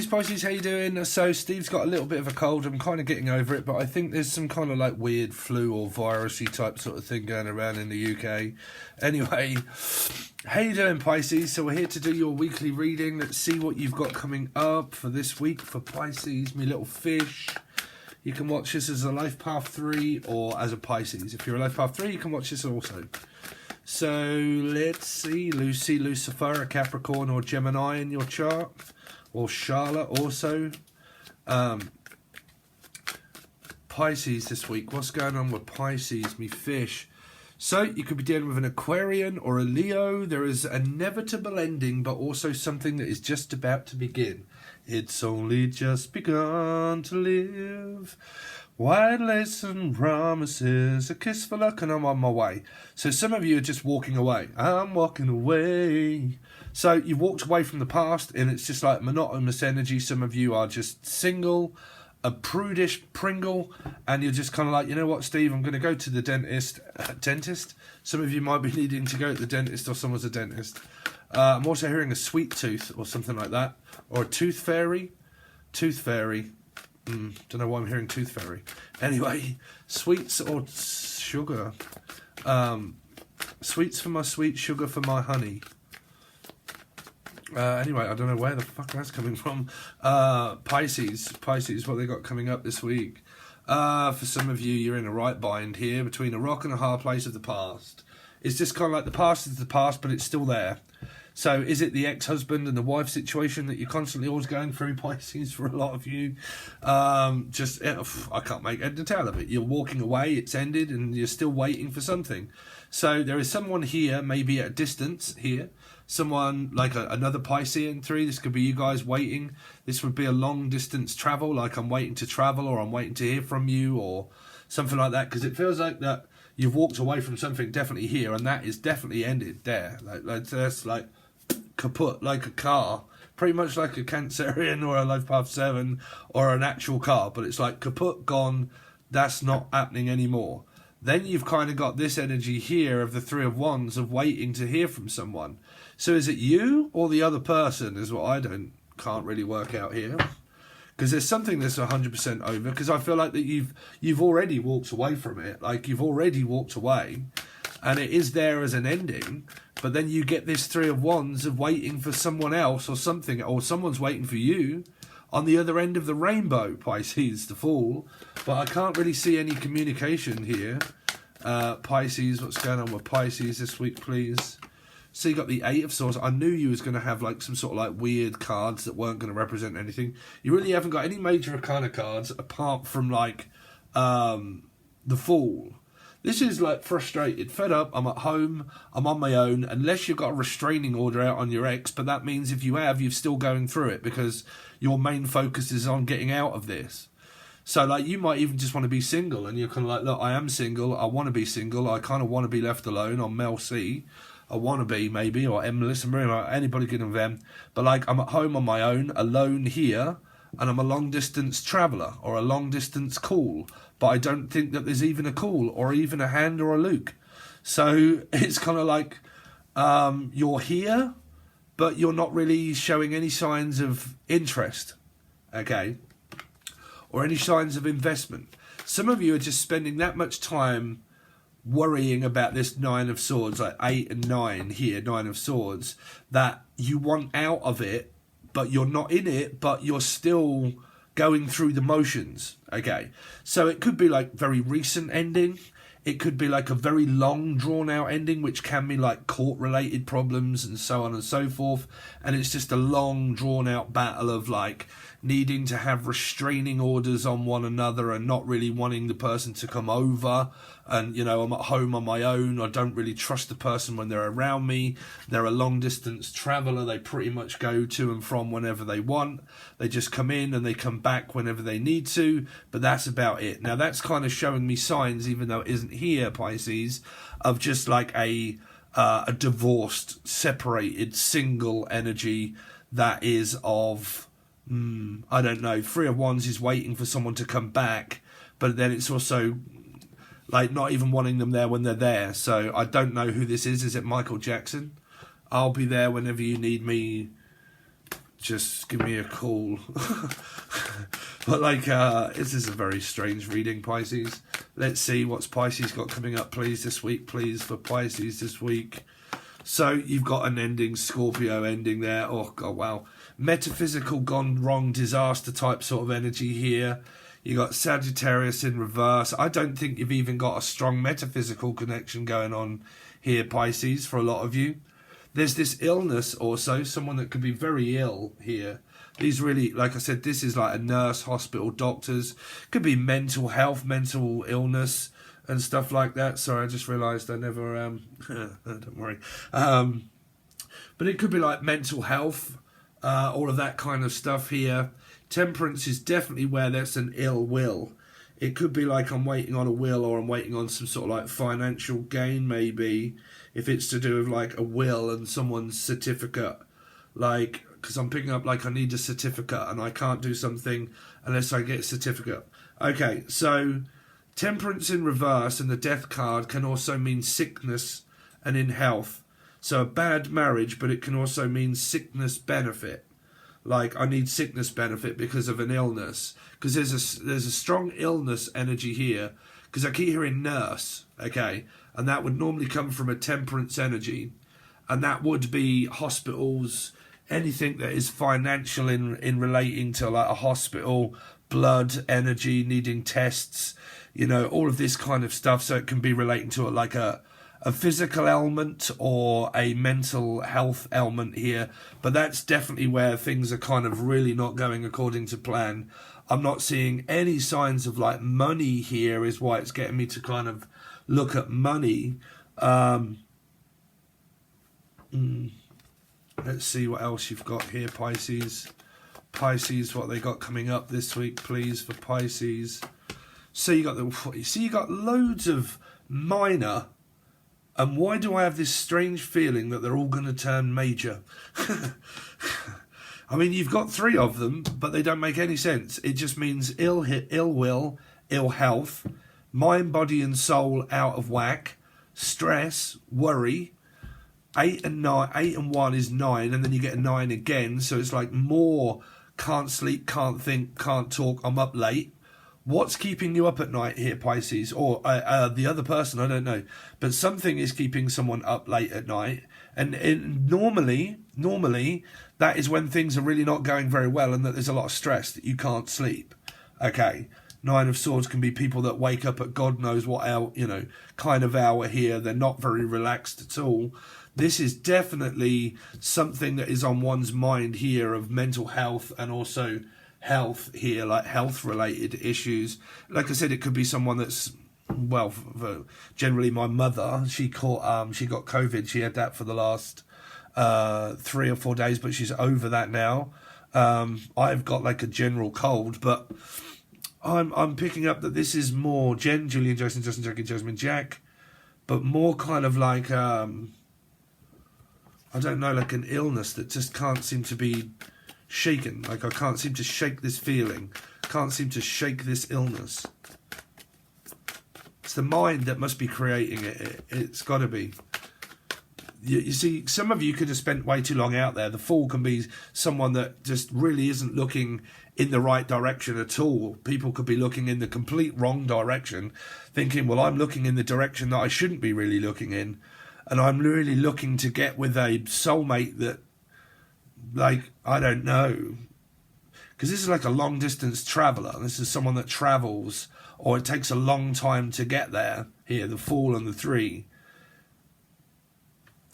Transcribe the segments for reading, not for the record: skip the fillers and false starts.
Pisces, how you doing? So Steve's got a little bit of a cold. I'm kind of getting over it, but I think there's some kind of like weird flu or virusy type sort of thing going around in the UK. Anyway, how you doing, Pisces? So we're here to do your weekly reading. Let's see what you've got coming up for this week for Pisces, me little fish. You can watch this as a Life Path 3 or as a Pisces. If you're a Life Path 3, you can watch this also. So let's see, Lucy, Lucifer, a Capricorn or Gemini in your chart. Or Charlotte also. Pisces this week. What's going on with Pisces, me fish? So you could be dealing with an Aquarian or a Leo. There is an inevitable ending, but also something that is just about to begin. It's only just begun to live. White lace and promises, a kiss for luck, and I'm on my way. So some of you are just walking away. I'm walking away. So you've walked away from the past, and it's just like monotonous energy. Some of you are just single, a prudish Pringle, and you're just kind of like, you know what, Steve, I'm going to go to the dentist. Dentist? Some of you might be needing to go to the dentist, or someone's a dentist. I'm also hearing a sweet tooth or something like that, or a tooth fairy. Tooth fairy. Don't know why I'm hearing tooth fairy. Anyway, sweets or sugar. Sweets for my sweet, sugar for my honey. Anyway, I don't know where the fuck that's coming from. Pisces, what they got coming up this week. For some of you, you're in a right bind here between a rock and a hard place of the past. It's just kind of like the past is the past, but it's still there. So is it the ex-husband and the wife situation that you're constantly always going through, Pisces, for a lot of you? I can't make head and tail of it. You're walking away, it's ended, and you're still waiting for something. So there is someone here, maybe at a distance here, someone like another Piscean 3. This could be you guys waiting. This would be a long distance travel, like I'm waiting to travel, or I'm waiting to hear from you, or something like that, because it feels like that you've walked away from something definitely here, and that is definitely ended there. Like that's like kaput, like a car, pretty much like a Cancerian or a Life Path 7 or an actual car, but it's like kaput, gone, that's not happening anymore. Then you've kind of got this energy here of the Three of Wands of waiting to hear from someone. So is it you or the other person is what I can't really work out here. Because there's something that's 100% over, because I feel like that you've already walked away from it. Like you've already walked away and it is there as an ending, but then you get this Three of Wands of waiting for someone else or something, or someone's waiting for you on the other end of the rainbow, Pisces, the Fool. But I can't really see any communication here. Pisces, what's going on with Pisces this week, please? So you got the Eight of Swords. I knew you was going to have like some sort of like weird cards that weren't going to represent anything. You really haven't got any major arcana cards apart from like the Fool. This is like frustrated, fed up, I'm at home, I'm on my own, unless you've got a restraining order out on your ex, but that means if you have, you're still going through it because your main focus is on getting out of this. So like you might even just want to be single, and you're kind of like, look, I am single, I want to be single, I kind of want to be left alone on Mel C. I want to be, maybe, or Melissa Maria, anybody good of them. But like I'm at home on my own, alone here, and I'm a long-distance traveller or a long-distance call, but I don't think that there's even a call or even a hand or a Luke. So it's kind of like you're here, but you're not really showing any signs of interest, okay, or any signs of investment. Some of you are just spending that much time worrying about this Nine of Swords, like 8 and 9 here, Nine of Swords, that you want out of it, but you're not in it, but you're still going through the motions, okay? So it could be like very recent ending. It could be like a very long drawn out ending, which can be like court related problems and so on and so forth. And it's just a long drawn out battle of like, needing to have restraining orders on one another and not really wanting the person to come over. And, you know, I'm at home on my own. I don't really trust the person when they're around me. They're a long distance traveller. They pretty much go to and from whenever they want. They just come in and they come back whenever they need to. But that's about it. Now, that's kind of showing me signs, even though it isn't here, Pisces, of just like a divorced, separated, single energy that is of, I don't know, Three of Wands is waiting for someone to come back, but then it's also like not even wanting them there when they're there. So I don't know who this is. Is it Michael Jackson? I'll be there whenever you need me. Just give me a call. But like, this is a very strange reading, Pisces. Let's see what's Pisces got coming up, please, this week, please, for Pisces this week. So you've got an ending, Scorpio ending there. Oh, God, wow. Metaphysical gone wrong, disaster type sort of energy here. You got Sagittarius in reverse. I don't think you've even got a strong metaphysical connection going on here, Pisces, for a lot of you. There's this illness also, someone that could be very ill here. These really, like I said, this is like a nurse, hospital, doctors. Could be mental health, mental illness and stuff like that. Sorry, I just realised I never, don't worry. But it could be like mental health, all of that kind of stuff here. Temperance is definitely where there's an ill will. It could be like I'm waiting on a will, or I'm waiting on some sort of like financial gain, maybe, if it's to do with like a will and someone's certificate. Like, because I'm picking up like I need a certificate and I can't do something unless I get a certificate. Okay, so Temperance in reverse and the Death card can also mean sickness and in health. So a bad marriage, but it can also mean sickness benefit. Like, I need sickness benefit because of an illness. Because there's a strong illness energy here. Because I keep hearing nurse, okay? And that would normally come from a temperance energy. And that would be hospitals, anything that is financial in relating to like a hospital, blood, energy, needing tests, you know, all of this kind of stuff. So it can be relating to like a physical element or a mental health element here, but that's definitely where things are kind of really not going according to plan. I'm not seeing any signs of like money here, is why it's getting me to kind of look at money. Let's see what else you've got here, Pisces. Pisces, what they got coming up this week, please, for Pisces. So you got loads of minor. And why do I have this strange feeling that they're all going to turn major? I mean, you've got three of them, but they don't make any sense. It just means ill will, ill health, mind, body and soul out of whack, stress, worry. 8 and 1 is 9, and then you get a 9 again. So it's like more can't sleep, can't think, can't talk, I'm up late. What's keeping you up at night here, Pisces? Or the other person, I don't know. But something is keeping someone up late at night. And normally, that is when things are really not going very well and that there's a lot of stress that you can't sleep. Okay. 9 of Swords can be people that wake up at God knows what hour, you know, kind of hour here. They're not very relaxed at all. This is definitely something that is on one's mind here of mental health and also health here, like health related issues. Like I said, it could be someone that's, well, generally my mother, she got COVID. She had that for the last 3 or 4 days, but she's over that now. I've got like a general cold, but I'm picking up that this is more Jen, Julian, Justin, Jackie, Jasmine, Jack, but more kind of like I don't know, like an illness that just can't seem to be shaken. Like I can't seem to shake this feeling, can't seem to shake this illness. It's the mind that must be creating it. It's got to be. You see, some of you could have spent way too long out there. The Fool can be someone that just really isn't looking in the right direction at all. People could be looking in the complete wrong direction, thinking, well, I'm looking in the direction that I shouldn't be really looking in, and I'm really looking to get with a soulmate that, like, I don't know, because this is like a long distance traveller. This is someone that travels, or it takes a long time to get there. Here, the Fool and the 3.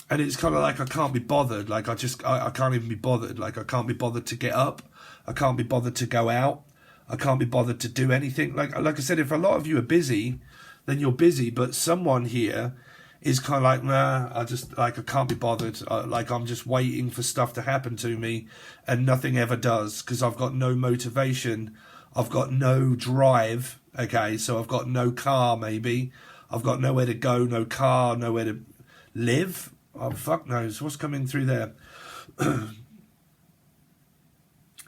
And it's kind of like I can't be bothered. Like I can't even be bothered. Like I can't be bothered to get up. I can't be bothered to go out. I can't be bothered to do anything. Like I said, if a lot of you are busy, then you're busy. But someone here is kind of like, nah, I can't be bothered. Like, I'm just waiting for stuff to happen to me, and nothing ever does, because I've got no motivation. I've got no drive. Okay, so I've got no car, maybe. I've got nowhere to go, no car, nowhere to live. Oh, fuck knows. What's coming through there?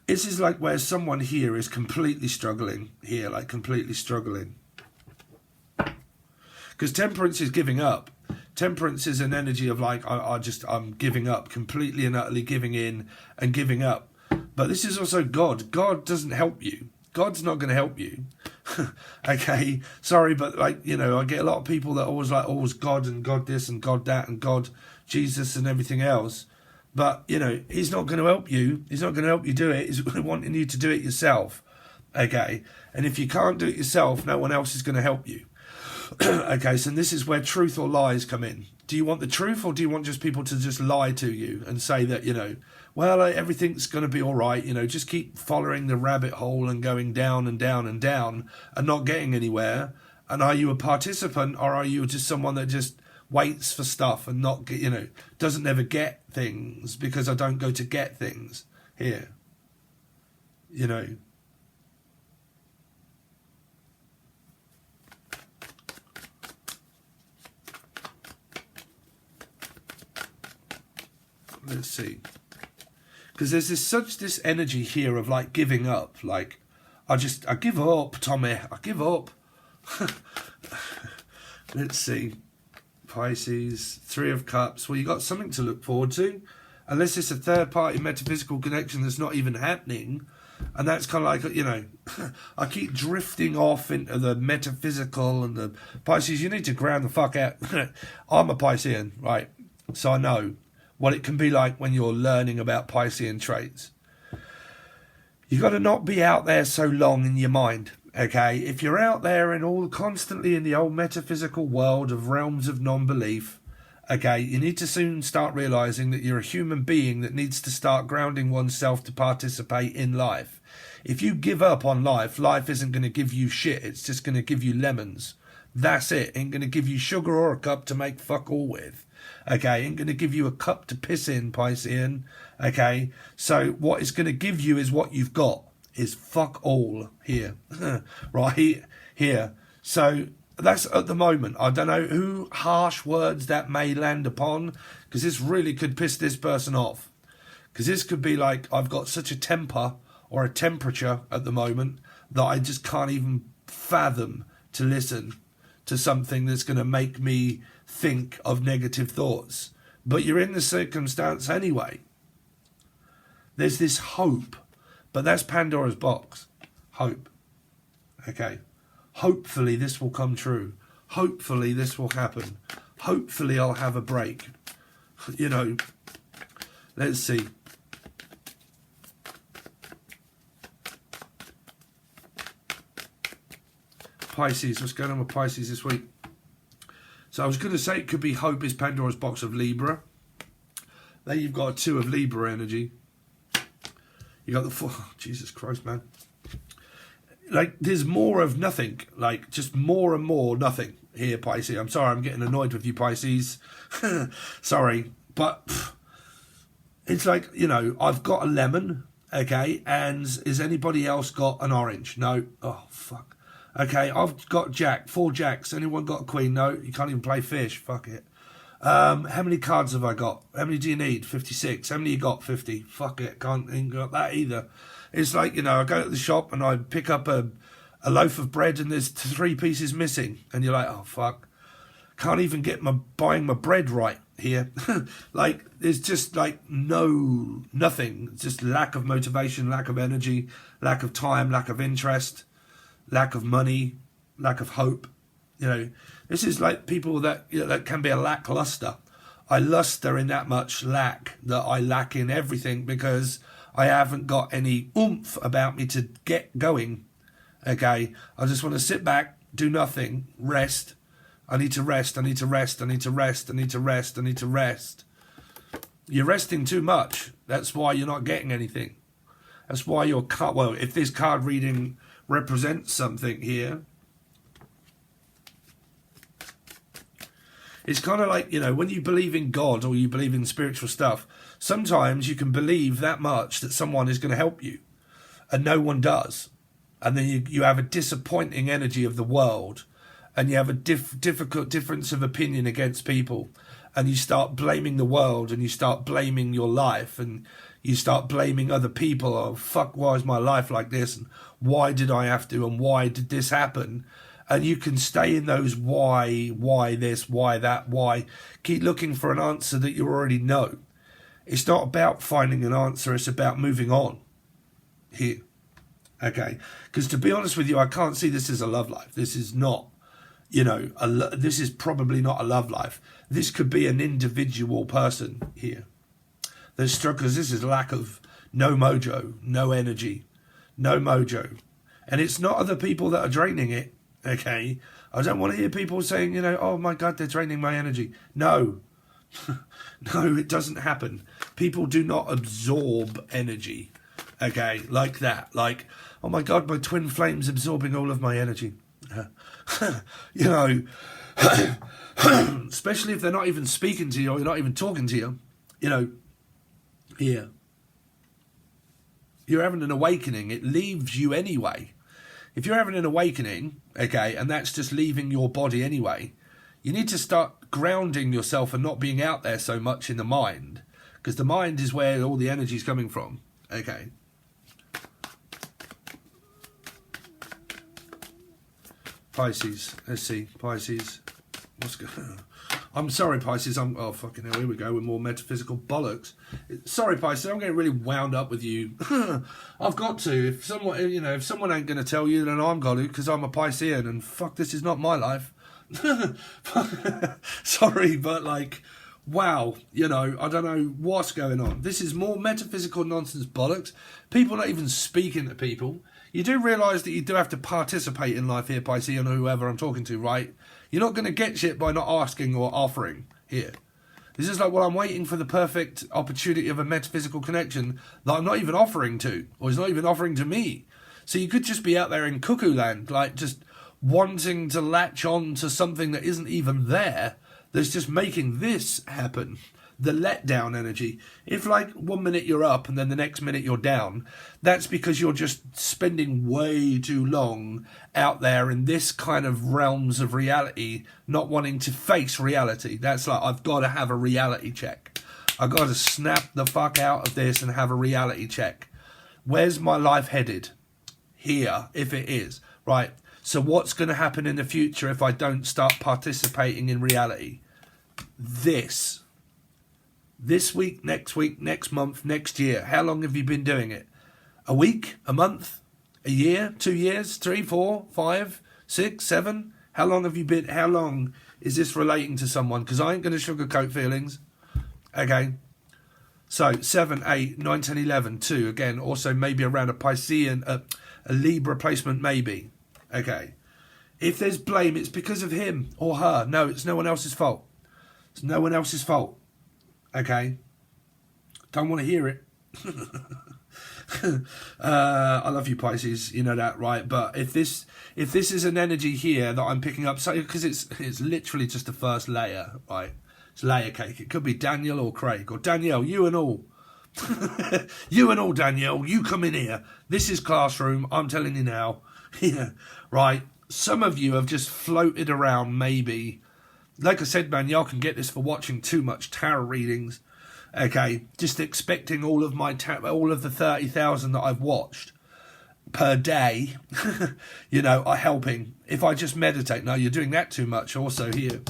This is like where someone here is completely struggling. Here, like completely struggling. Because temperance is giving up. Temperance is an energy of like, I'm giving up, completely and utterly giving in and giving up. But this is also God. God doesn't help you. God's not going to help you. Okay, sorry, but like, you know, I get a lot of people that always like, always God and God this and God that and God, Jesus and everything else. But, you know, he's not going to help you. He's not going to help you do it. He's wanting you to do it yourself. Okay, and if you can't do it yourself, no one else is going to help you. Okay, so this is where truth or lies come in. Do you want the truth, or do you want just people to just lie to you and say that, you know, well, everything's going to be all right, you know, just keep following the rabbit hole and going down and down and down and not getting anywhere? And are you a participant, or are you just someone that just waits for stuff and not get, you know, doesn't ever get things because I don't go to get things here, you know? Let's see, because there's this energy here of like giving up. Like, I give up, Tommy. I give up. Let's see, Pisces, 3 of Cups. Well, you got something to look forward to, unless it's a third-party metaphysical connection that's not even happening, and that's kind of like, you know, I keep drifting off into the metaphysical and the Pisces. You need to ground the fuck out. I'm a Piscean, right? So I know what it can be like when you're learning about Piscean traits. You got to not be out there so long in your mind, okay? If you're out there and all constantly in the old metaphysical world of realms of non-belief, okay, you need to soon start realizing that you're a human being that needs to start grounding oneself to participate in life. If you give up on life, life isn't going to give you shit. It's just going to give you lemons. That's it. Ain't going to give you sugar or a cup to make fuck all with. Okay, ain't going to give you a cup to piss in, Piscean. Okay, so what it's going to give you is what you've got, is fuck all here. Right here. So that's at the moment. I don't know who harsh words that may land upon, because this really could piss this person off. Because this could be like, I've got such a temper or a temperature at the moment that I just can't even fathom to listen to something that's going to make me think of negative thoughts. But you're in the circumstance anyway. There's this hope, but that's Pandora's box. Hope. Okay. Hopefully this will come true. Hopefully this will happen. Hopefully I'll have a break. You know, let's see. Pisces, what's going on with Pisces this week? So I was going to say it could be hope is Pandora's box of Libra. Then you've got a 2 of Libra energy. You got the 4. Oh, Jesus Christ, man. Like, there's more of nothing. Like, just more and more nothing here, Pisces. I'm sorry, I'm getting annoyed with you, Pisces. Sorry. But it's like, you know, I've got a lemon, okay, and has anybody else got an orange? No. Oh, fuck. Okay, I've got 4 jacks. Anyone got a queen? No, you can't even play fish. Fuck it. How many cards have I got? How many do you need? 56. How many you got? 50. Fuck it. Ain't got that either. It's like, you know, I go to the shop and I pick up a loaf of bread and there's 3 pieces missing. And you're like, oh, fuck. Can't even get buying my bread right here. Like, there's just like nothing. It's just lack of motivation, lack of energy, lack of time, lack of interest, lack of money, lack of hope. You know, this is like people that, you know, that can be a lackluster. I luster in that much lack, that I lack in everything because I haven't got any oomph about me to get going. Okay, I just want to sit back, do nothing, rest. I need to rest, I need to rest, I need to rest, I need to rest, I need to rest. You're resting too much. That's why you're not getting anything. That's why your card, well, if this card reading represents something here, it's kind of like, you know, when you believe in God or you believe in spiritual stuff, sometimes you can believe that much that someone is going to help you and no one does. And then you have a disappointing energy of the world, and you have a difficult difference of opinion against people, and you start blaming the world, and you start blaming your life, and you start blaming other people. Oh, fuck, why is my life like this? And why did I have to? And why did this happen? And you can stay in those why this, why that, why. Keep looking for an answer that you already know. It's not about finding an answer, it's about moving on here. Okay, because to be honest with you, I can't see this as a love life. This is not, you know, this is probably not a love life. This could be an individual person here. There's struggles. This is lack of no mojo, no energy, no mojo. And it's not other people that are draining it, okay? I don't want to hear people saying, you know, oh my God, they're draining my energy. No, no, it doesn't happen. People do not absorb energy, okay, like that. Like, oh my God, my twin flame's absorbing all of my energy. You know, especially if they're not even speaking to you or you're not even talking to you, you know, here. You're having an awakening. It leaves you anyway. If you're having an awakening, okay, and that's just leaving your body anyway, you need to start grounding yourself and not being out there so much in the mind, because the mind is where all the energy is coming from, okay. Pisces, let's see, Pisces, what's going on? I'm sorry, Pisces, oh fucking hell, here we go with more metaphysical bollocks. Sorry, Pisces, I'm getting really wound up with you. I've got to, if someone, you know, if someone ain't going to tell you, then I'm got to, because I'm a Piscean, and fuck, this is not my life. Sorry, but like, wow, you know, I don't know what's going on. This is more metaphysical nonsense bollocks. People not even speaking to people. You do realise that you do have to participate in life here, Piscean, or whoever I'm talking to, right? You're not going to get shit by not asking or offering here. This is like, well, I'm waiting for the perfect opportunity of a metaphysical connection that I'm not even offering to, or is not even offering to me. So you could just be out there in cuckoo land, like just wanting to latch on to something that isn't even there, that's just making this happen. The letdown energy. If like 1 minute you're up and then the next minute you're down, that's because you're just spending way too long out there in this kind of realms of reality, not wanting to face reality. That's like, I've got to have a reality check. I've got to snap the fuck out of this and have a reality check. Where's my life headed? Here, if it is. Right. So what's going to happen in the future if I don't start participating in reality? This week, next month, next year. How long have you been doing it? A week? A month? A year? 2 years? 3, 4, 5, 6, 7? How long have you been? How long is this relating to someone? Because I ain't going to sugarcoat feelings. Okay. So 7, 8, 9, 10, 11, 2. Again, also maybe around a Piscean, a Libra placement maybe. Okay. If there's blame, it's because of him or her. No, it's no one else's fault. It's no one else's fault. Okay, don't want to hear it. I love you, Pisces. You know that, right? But if this is an energy here that I'm picking up, so because it's literally just the first layer, right? It's layer cake. It could be Daniel or Craig or Danielle. You and all, you and all, Danielle. You come in here. This is classroom. I'm telling you now. Yeah, right. Some of you have just floated around, maybe. Like I said, man, y'all can get this for watching too much tarot readings. Okay, just expecting all of the 30,000 that I've watched per day, you know, are helping. If I just meditate, no, you're doing that too much. Also here,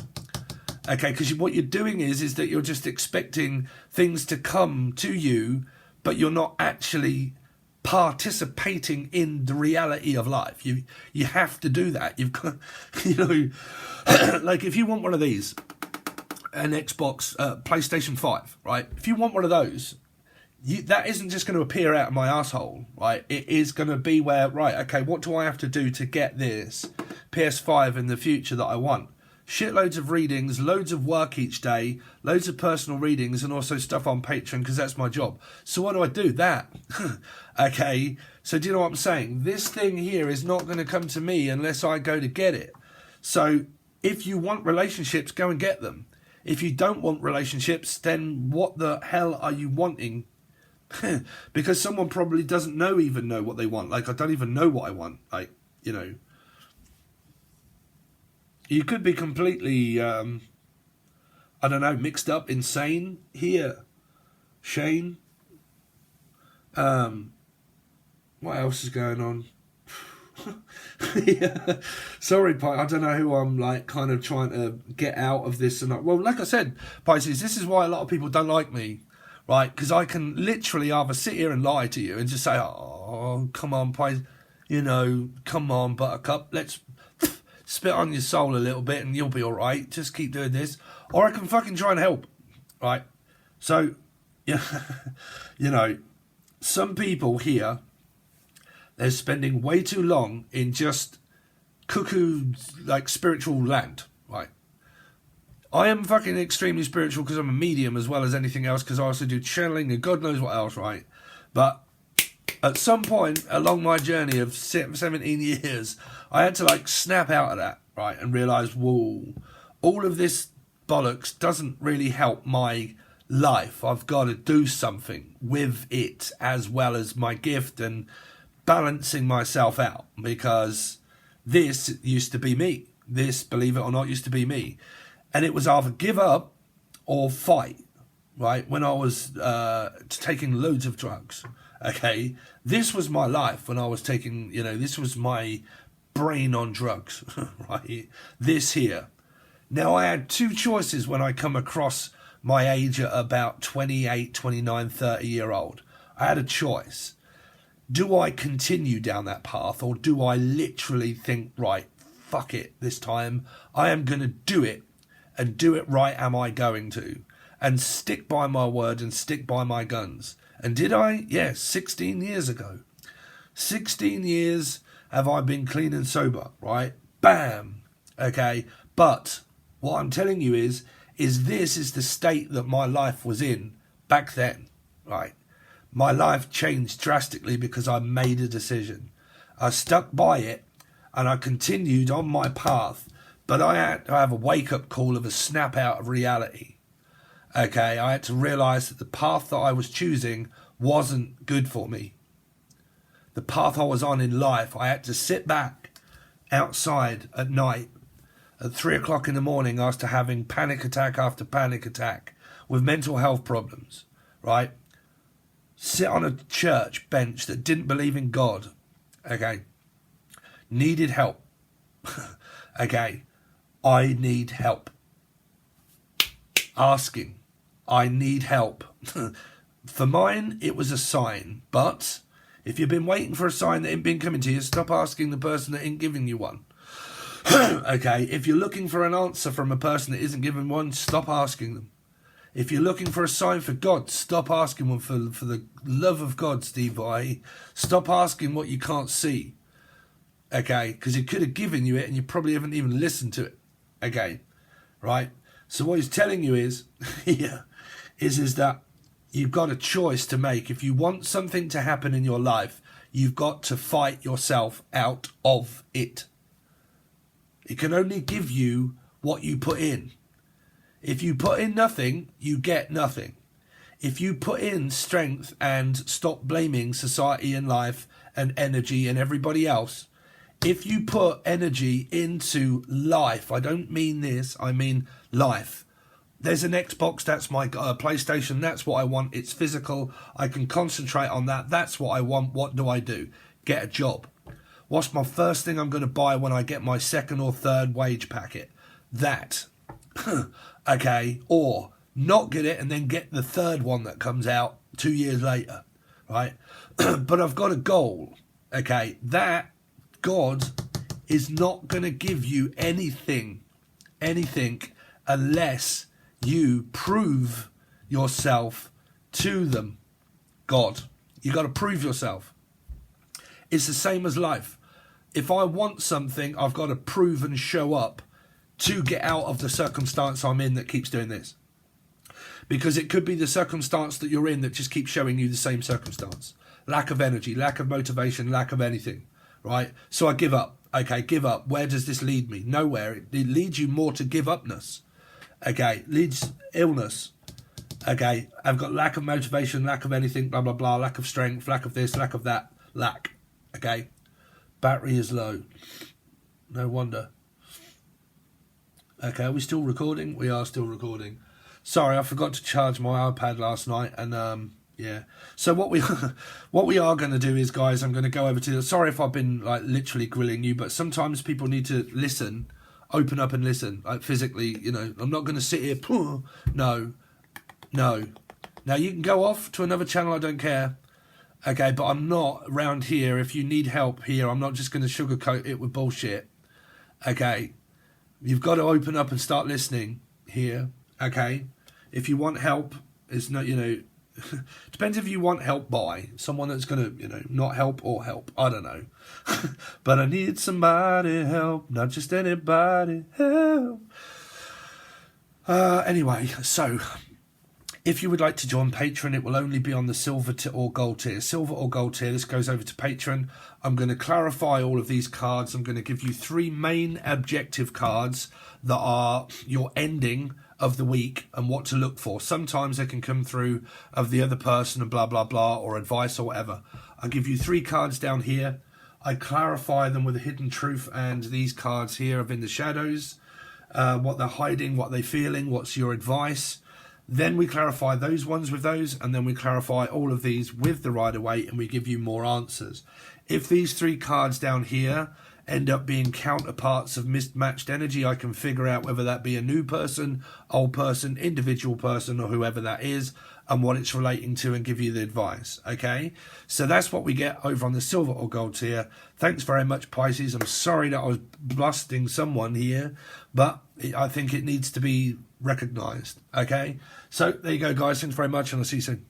okay, because what you're doing is that you're just expecting things to come to you, but you're not actually participating in the reality of life. You have to do that. You've got, you know, like if you want one of these, an Xbox, PlayStation 5, right? If you want one of those, that isn't just going to appear out of my asshole, right? It is going to be where, right, okay, what do I have to do to get this PS5 in the future that I want? shitloads of readings, loads of work each day, loads of personal readings, and also stuff on Patreon because that's my job. So what do? That. Okay, so do you know what I'm saying? This thing here is not going to come to me unless I go to get it. So if you want relationships, go and get them. If you don't want relationships, then what the hell are you wanting? Because someone probably doesn't even know what they want. Like, I don't even know what I want. Like, you know, you could be completely, I don't know, mixed up, insane here. Shane. What else is going on? Yeah. Sorry, I don't know who I'm like kind of trying to get out of this. And well, like I said, Pisces, this is why a lot of people don't like me, right? Because I can literally either sit here and lie to you and just say, oh, come on, Pisces, you know, come on, Buttercup, let's spit on your soul a little bit and you'll be all right. Just keep doing this. Or I can fucking try and help, right? So, yeah, you know, some people here, they're spending way too long in just cuckoo, like, spiritual land, right? I am fucking extremely spiritual because I'm a medium as well as anything else, because I also do channeling and God knows what else, right? But at some point along my journey of 17 years, I had to, like, snap out of that, right? And realise, whoa, all of this bollocks doesn't really help my life. I've got to do something with it as well as my gift and balancing myself out, because this used to be me. This, believe it or not, used to be me. And it was either give up or fight, right? When I was taking loads of drugs, okay? This was my life when I was taking, you know, this was my brain on drugs, right? This here. Now, I had two choices when I come across my age at about 28, 29, 30-year-old. I had a choice. Do I continue down that path, or do I literally think, right, fuck it, this time I am going to do it, and do it right am I going to, and stick by my word and stick by my guns? And did I? Yes, 16 years ago. 16 years have I been clean and sober, right? Bam! Okay, but what I'm telling you is this is the state that my life was in back then, right? My life changed drastically because I made a decision. I stuck by it and I continued on my path, but I had to have a wake-up call of a snap out of reality. Okay, I had to realise that the path that I was choosing wasn't good for me. The path I was on in life, I had to sit back outside at night at 3 o'clock in the morning after having panic attack after panic attack with mental health problems, right? Sit on a church bench that didn't believe in God, okay? Needed help, okay? I need help. Asking, I need help. For mine, it was a sign, but if you've been waiting for a sign that ain't been coming to you, stop asking the person that ain't giving you one. Okay, if you're looking for an answer from a person that isn't giving one, stop asking them. If you're looking for a sign for God, stop asking one. For the love of God, Steve Vai, stop asking what you can't see. Okay, because he could have given you it and you probably haven't even listened to it. Okay, right? So what he's telling you is, yeah, is that you've got a choice to make. If you want something to happen in your life, you've got to fight yourself out of it. It can only give you what you put in. If you put in nothing, you get nothing. If you put in strength and stop blaming society and life and energy and everybody else, if you put energy into life, I don't mean this, I mean life. There's an Xbox, that's my PlayStation, that's what I want, it's physical, I can concentrate on that, that's what I want, what do I do? Get a job. What's my first thing I'm going to buy when I get my second or third wage packet? That. Okay, or not get it and then get the third one that comes out 2 years later, right? But I've got a goal, okay? That God is not going to give you anything unless you prove yourself to them. God, you got to prove yourself. It's the same as life. If I want something, I've got to prove and show up to get out of the circumstance I'm in that keeps doing this. Because it could be the circumstance that you're in that just keeps showing you the same circumstance. Lack of energy, lack of motivation, lack of anything, right? So I give up. Okay, give up. Where does this lead me? Nowhere. It leads you more to give upness. Okay, leads illness. Okay, I've got lack of motivation, lack of anything, blah, blah, blah, lack of strength, lack of this, lack of that, lack. Okay, battery is low. No wonder. Okay, are we still recording? We are still recording. Sorry, I forgot to charge my iPad last night, and yeah. So what we are going to do is, guys, I'm going to go over to. Sorry if I've been like literally grilling you, but sometimes people need to listen, open up and listen, like physically. You know, I'm not going to sit here. No. Now you can go off to another channel. I don't care. Okay, but I'm not around here. If you need help here, I'm not just going to sugarcoat it with bullshit. Okay, you've got to open up and start listening here. Okay, if you want help, it's not, you know, depends if you want help by someone that's going to, you know, not help or help. I don't know. But I need somebody help, not just anybody help. Anyway, so if you would like to join Patreon, it will only be on the silver or gold tier. Silver or gold tier, this goes over to Patreon. I'm going to clarify all of these cards. I'm going to give you 3 main objective cards that are your ending of the week and what to look for. Sometimes they can come through of the other person and blah, blah, blah, or advice or whatever. I'll give you 3 cards down here. I clarify them with a hidden truth, and these cards here are in the shadows. What they're hiding, what they're feeling, what's your advice. Then we clarify those ones with those, and then we clarify all of these with the Rider-Waite, and we give you more answers. If these 3 cards down here end up being counterparts of mismatched energy, I can figure out whether that be a new person, old person, individual person, or whoever that is, and what it's relating to, and give you the advice. Okay, so that's what we get over on the silver or gold tier. Thanks very much, Pisces. I'm sorry that I was blasting someone here, but I think it needs to be recognized. Okay, so there you go, guys. Thanks very much, and I'll see you soon.